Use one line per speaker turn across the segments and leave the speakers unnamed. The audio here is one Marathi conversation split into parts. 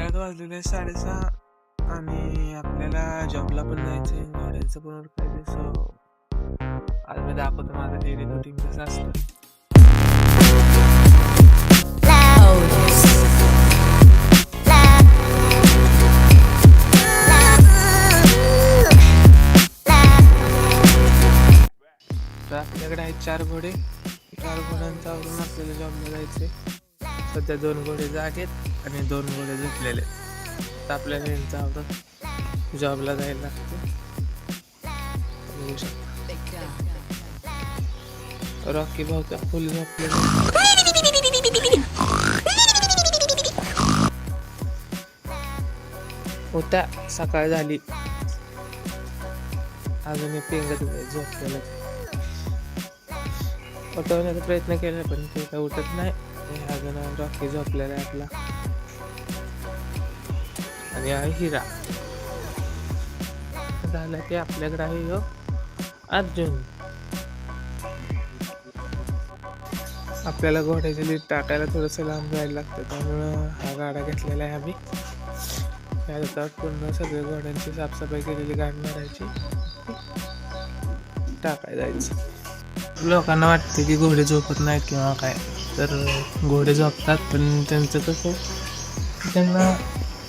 घड्याळात वाजलेले 6:30 आणि आपल्याला जॉबला पण जायचंय, गाड्यांचं पण ओळखायचं. सो आज मी दाखवतो माझं डेली रुटीन कसं असतं. तर आपल्याकडे आहेत 4 घोडे. 4 घोड्यांचा आवरून आपल्याला जॉबला जायचे. सध्या 2 घोडे जागेत आणि 2 घोडे झोपलेले. तर आपल्याला यांचा आवरून जॉबला जायला लागतं. बघू शकता रॉकी भाऊचा फुल झोपलेला होता. सकाळ झाली अजून पेंगत झोपलेलं. उठवण्याचा प्रयत्न केला पण ते काय उठत नाही. अजून रॉकी झोपलेला आहे आपला. आणि आहे हिरा. झालं की आपल्याकडे आहे ह्यो अर्जुन. आपल्याला घोड्याची लीड टाकायला थोडंसं लांब जायला लागतं, त्यामुळं हा गाडा घेतलेला आहे आम्ही. त्यात पूर्ण सगळे घोड्यांची साफसफाई केलेली गाडी मारायची, टाकाय जायचं. लोकांना वाटतं की घोडे झोपत नाहीत किंवा काय, तर घोडे झोपतात. पण त्यांचं कसं, त्यांना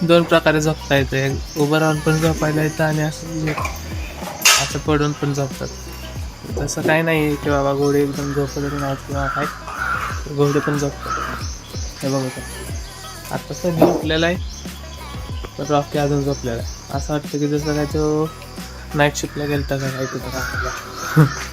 2 प्रकारे झोपता येतं. उभं राहून पण झोपायला येतं आणि असं पडून पण झोपतात. तसं काही नाही की बाबा घोडे एकदम झोपत नाहीत किंवा काय, घोडे पण झोपतात. हे बघा आता सध्या झोपलेला आहे, पण रॉकी अजून झोपलेला आहे. असं वाटतं की जसं काय तो नाईट शिफ्टला गेलता का काय कुठं राहतो.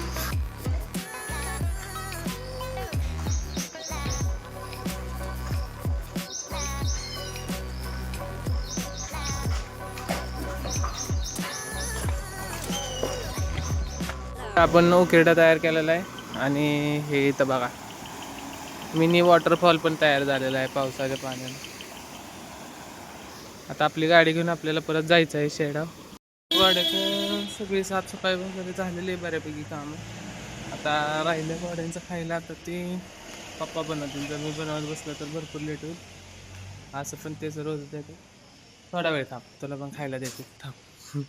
आपण उकिरडा तयार केलेला आहे आणि हे इथं बघा मिनी वॉटरफॉल पण तयार झालेला आहे पावसाच्या पाण्याने. आता आपली गाडी घेऊन आपल्याला परत जायचं आहे शेडाव. गाड्याचं सगळी साफसफाई वगैरे झालेली आहे बऱ्यापैकी काम. आता राहिलं गाड्यांचं खायला, आता ते पप्पा बनवतील. जर मी बनवत बसलं तर भरपूर लेट होईल. असं पण तेच रोज देते. थोडा वेळ थांब, तुला पण खायला देते थांब.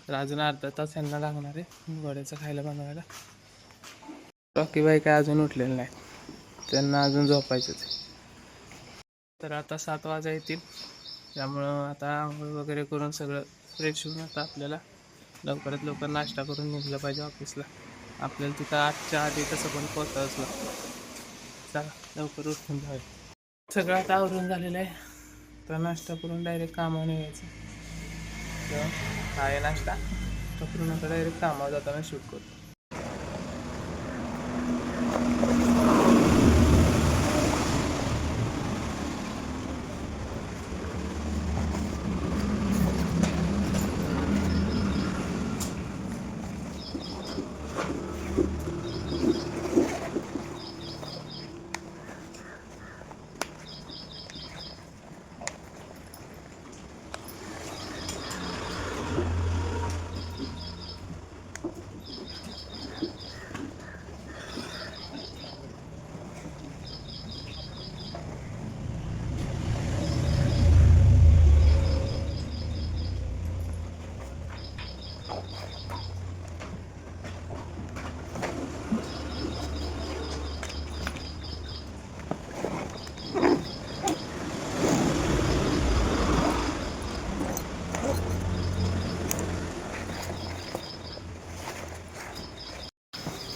तर अजून अर्धा तास यांना लागणार आहे घोड्याचं खायला बनवायला. रॉकी बाई काय अजून उठलेलं नाही, त्यांना अजून झोपायचंच. तर आता 7 वाजा येतील, त्यामुळं आता आंघोळ वगैरे करून सगळं फ्रेश होऊन आता आपल्याला लवकरात लवकर नाश्ता करून निघलं पाहिजे ऑफिसला. आपल्याला तिथं 8च्या आधी तसं पण पोहोचावंच लागतं. चला लवकर उठून जाऊया. सगळं आता आवरून झालेलं आहे, तर नाश्ता करून डायरेक्ट कामावर निघायचं. हा आहे नाश्ता करून आता डायरेक्ट कामावर जाताना शूट करतो.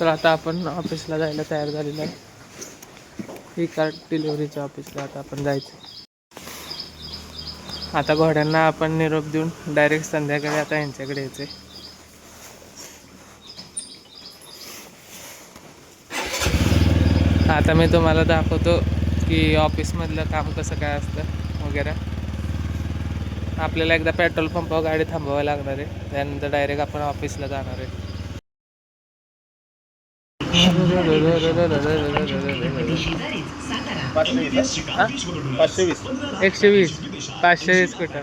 तर आता आपण ऑफिसला जायला तयार झालेलं आहे. ही कार्ड डिलिव्हरीच्या ऑफिसला आता आपण जायचं. आता घोड्यांना आपण निरोप देऊन डायरेक्ट संध्याकाळी आता यांच्याकडे यायचे. आता मी तुम्हाला दाखवतो की ऑफिसमधलं काम कसं काय असतं वगैरे. आपल्याला एकदा पेट्रोल पंपावर गाडी थांबवावी लागणार आहे, त्यानंतर डायरेक्ट आपण ऑफिसला जाणार आहे. 120 520 कुठं.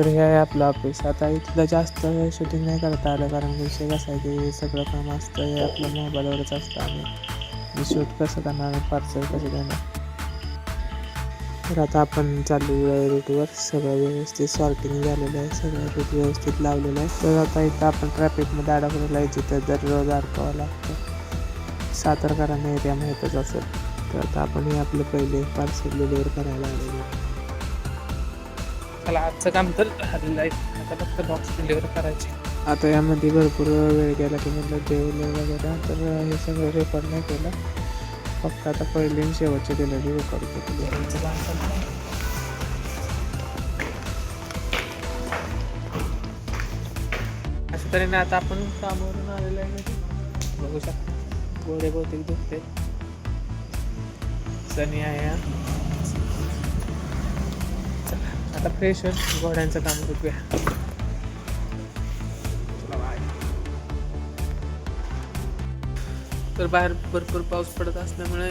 तर हे आहे आपलं ऑफिस. आता इथलं जास्त शूटिंग नाही करता आलं कारण विषय कसा आहे की सगळं काम असतं हे आपल्या मोबाईलवरच असतं आणि शूट कसं करणार, पार्सल कसं देणार. तर आता आपण चालू आहे रूटवर. सगळं व्यवस्थित सॉर्टिंग झालेलं आहे, सगळं रूट व्यवस्थित लावलेलं आहे. तर आता इथं आपण ट्रॅफिकमध्ये अडकलेलं आहे जिथं दररोज अडकावं लागतं. सातारकरांना एरिया माहीतच असेल. तर आता आपण हे आपलं पहिले पार्सल डिलिव्हर करायला आलेलो. चला आजचं काम तर झालेलं आहे, आता फक्त बॉक्स डिलिव्हर करायचे. आता यामध्ये भरपूर वेळ गेला की म्हटलं जेवलं वगैरे, तर हे सगळं रेकॉर्ड नाही केलं. फक्त आता पहिले आणि शेवटचे डिलिव्हरी रेकॉर्ड केली. अशा तऱ्हेने आता आपण कामावरून आलेलं आहे. बघू शकता घोडे बहुतेक दुखते. सनी आहे. चला आता फ्रेश होऊन घोड्यांचं काम बघूया. तर बाहेर भरपूर पाऊस पडत असल्यामुळे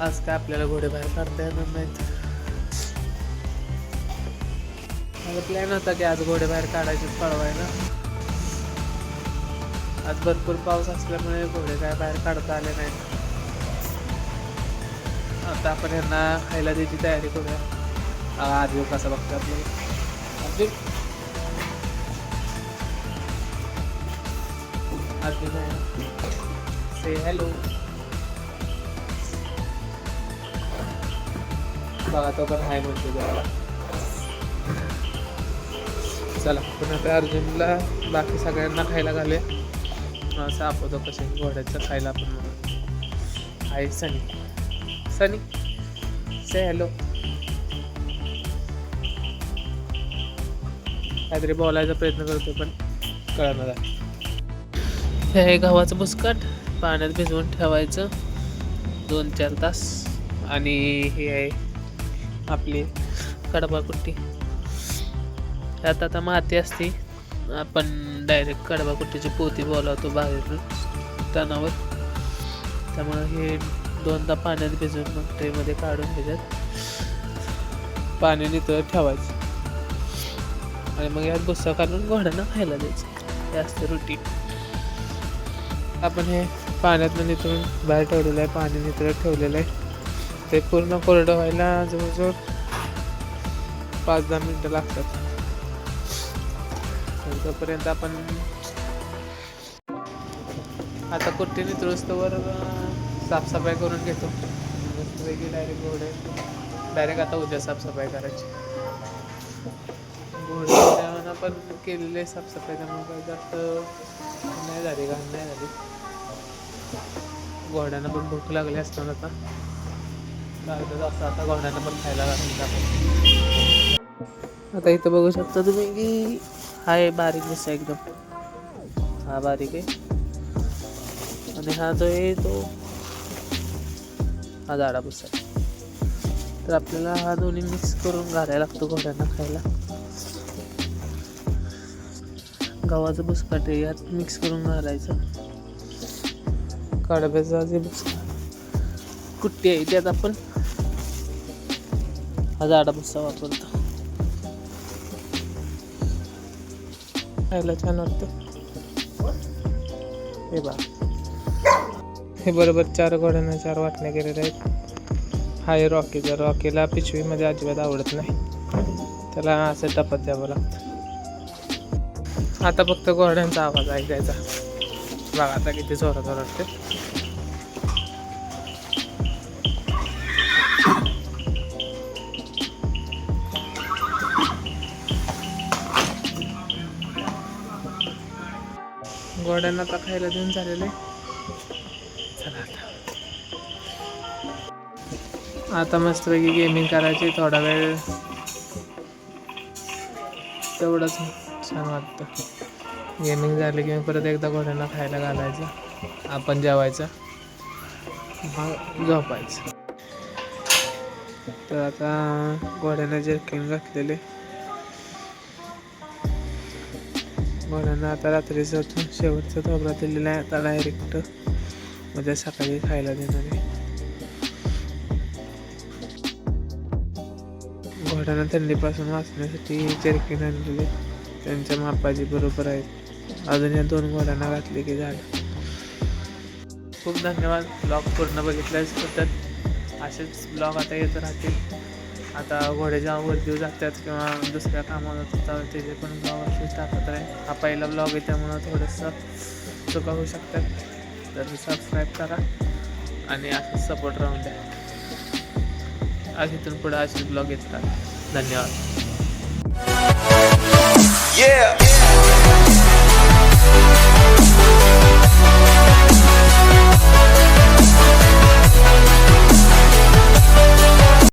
आज काय आपल्याला घोडे बाहेर काढता येणार नाहीत. माझा प्लॅन होता की आज घोडे बाहेर काढायचेच पळवायला. आज भरपूर पाऊस असल्यामुळे घोडे काय बाहेर काढता आले नाहीत. आता आपण यांना खायला द्यायची तयारी करूया. अर्जुन कसा बघतो आपल्याला. अर्जुन आहे, से हॅलो. बघा तो पण हाय म्हणतो जरा. चला पण आता अर्जुनला बाकी सगळ्यांना खायला घालूया. असं आपण कसे घोड्याचं खायला आपण म्हणून. हाय सनी, सनी से हॅलो. काहीतरी बोलायचा प्रयत्न करतो पण कळणार. हे आहे गव्हाचं बुसकाट, पाण्यात भिजवून ठेवायचं 2-4 तास. आणि हे आहे आपली कडबा कुट्टी. त्यात आता माती असते, आपण डायरेक्ट कडबा कुट्टीची पोती बोलावतो बाहेर तणावर. त्यामुळं हे 2दा पाण्यात भिजवून मग ट्रेमध्ये काढून त्याच्यात पाणी नितळत ठेवायचं आणि मग यात भुस्सा काढून घोड्यांना खायला द्यायचं. हे असतं रुटीन. आपण हे पाण्यातनं नितळून बाहेर ठेवलेलं आहे, पाणी नितळत ठेवलेलं आहे. ते पूर्ण कोरडं व्हायला जवळजवळ 5-10 मिनटं लागतात. तोपर्यंत आपण आता कुट्टी नितळूस्तवर साफसफाई करून घेतो. वेगळी डायरेक्ट घोडे डायरेक्ट आता उद्या साफसफाई करायची. घोड्यांना पण केलेली आहे साफसफाई, त्यामुळे काही जास्त नाही झाली, घाण नाही झाली. घोड्यांना पण भूक लागली असताना आता लागलं असं आता घोड्यांना पण खायला घालून आपण. आता इथं बघू शकता तुम्ही की हा आहे बारीक भुस्सा एकदम. हा बारीक आहे आणि हा जो आहे तो हा जाडा भुस्सा आहे. तर आपल्याला हा दोन्ही मिक्स करून घालायला लागतो घोड्यांना खायला. गव्हाचं बुसकाट आहे, यात मिक्स करून घालायचं. कडब्याचा जे बुसका कुट्टी आहे त्यात आपण हा जाडा भुस्सा वापरतो. खायला छान वाटतं. हे बघा, हे बरोबर 4 घोड्यांना 4 वाटण्या केलेल्या आहेत. हा आहे रॉकीचा. रॉकीला पिशवीमध्ये अजिबात आवडत नाही, त्याला असं टपत द्यावं लागतं. आता फक्त घोड्यांचा आवाज ऐकायचा. बघा आता किती जोरात वाटते. घोड्यांना आता खायला देऊन झालेलं आहे. चला आता मस्तपैकी गेमिंग करायची थोडा वेळ, तेवढंच छान वाटतं. गेमिंग झालं की परत एकदा घोड्यांना खायला घालायचं, आपण जेवायचं, मग झोपायचं. तर आता घोड्यांना जर्किन घातलेले. घोड्यांना आता रात्रीचं शेवटचं थोबरा दिलेला आहे. आता डायरेक्ट उद्या सकाळी खायला देणार आहे. घोड्यांना थंडीपासून वाचण्यासाठी जर्किन आणलेले त्यांच्या मापाची बरोबर आहेत. अजून या 2 घोड्यांना घातले की झालं. खूप धन्यवाद ब्लॉग पूर्ण बघितल्याबद्दल. असेच ब्लॉग आता येत राहतील. आता घोडे जेव्हा वरती जातात किंवा दुसऱ्या कामाला जातात त्याचे पण ब्लॉग असेच टाकत राहील. हा पहिला ब्लॉग आहे त्यामुळं थोडंसं चुका होऊ शकतात. तर सबस्क्राईब करा आणि असं सपोर्ट राहून द्या. आज इथून पुढे असेच ब्लॉग येत राहतात. धन्यवाद.